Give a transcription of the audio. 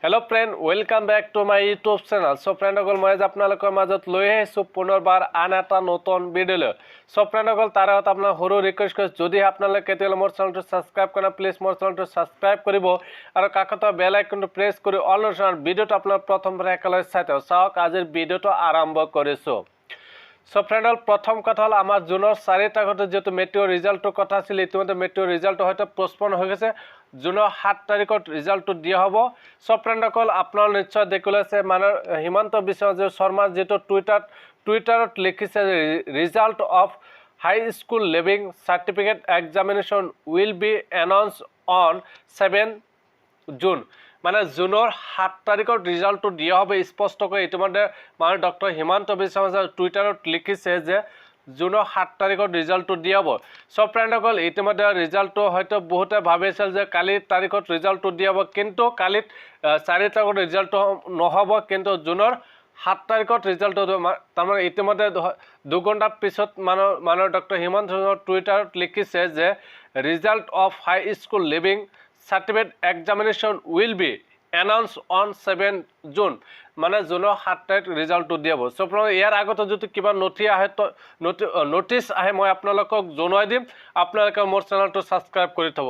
Hello friend, welcome back to my YouTube channel. So friend সকল মই আজ আপোনালোকৰ মাজত লৈ আহিছো পুনৰবাৰ আন এটা নতুন ভিডিঅ। So friend সকল তাৰ আগত আপোনাক সৰু ৰিকুৱেষ্ট কৰিছো যদি আপোনালোকে কেতিয়ালে মোৰ চেনেলটো সাবস্ক্ৰাইব কৰা প্লিজ মোৰ চেনেলটো সাবস্ক্ৰাইব কৰিব আৰু কাষতে বেল আইকনটো প্ৰেছ কৰি অল নোটিফিকেশ্যন ভিডিঅটো আপোনালোক প্ৰথমবাৰ একেলগে চাই থাকক। চাওক আজিৰ ভিডিঅটো আৰম্ভ কৰিছো। So friend all प्रथम কথা হল আমাৰ জুনৰ 4 তাৰিখতে যেটো মেট্ৰিক ৰিজাল্টৰ কথা আছিল ইতিমধ্যে মেট্ৰিক ৰিজাল্ট হয়তো পোষ্টপন হৈ গৈছে জুনৰ 7 তাৰিখত ৰিজাল্টটো দিয়া হ'ব। So friend সকল আপোনালোক নিশ্চয় দেখিছে মানে হিমন্ত বিশ্ব শৰ্মা যেটো টুইটাৰত লিখিছে result of high school leaving certificate examination will be announced on 7 June মানে জুনৰ 7 তাৰিখৰ ৰিজাল্টটো দিয়া হবে স্পষ্টকৈ ইতিমধ্যে মানে ডক্টৰ হিমন্ত বিশ্ব শৰ্মা টুইটাৰত লিখিছে যে জুনৰ 7 তাৰিখৰ ৰিজাল্টটো দিয়া হ'ব। সব ফ্ৰেণ্ডসকল ইতিমধ্যে ৰিজাল্টটো হয়তো বহুতে ভাবিছিল যে কালি তাৰিখত ৰিজাল্টটো দিয়া হ'ব কিন্তু কালিত 4 তাৰিখৰ ৰিজাল্টটো নহব কিন্তু জুনৰ 7 তাৰিখত ৰিজাল্টটো তাৰমানে ইতিমধ্যে 2 ঘণ্টা পিছত মানে ডক্টৰ হিমন্ত টুইটাৰত লিখিছে যে result of high school leaving certificate examination will be announced on 7 June মানে জুনৰ 7 তাৰিখ ৰিজাল্টটো দিয়া হ'ব। সো ইয়াৰ আগতে যদি কিবা নোটিছ আহে মই আপোনালোকক জনাই দিম আপোনালোকে মোৰ চেনেলটো সাবস্ক্ৰাইব কৰি থব।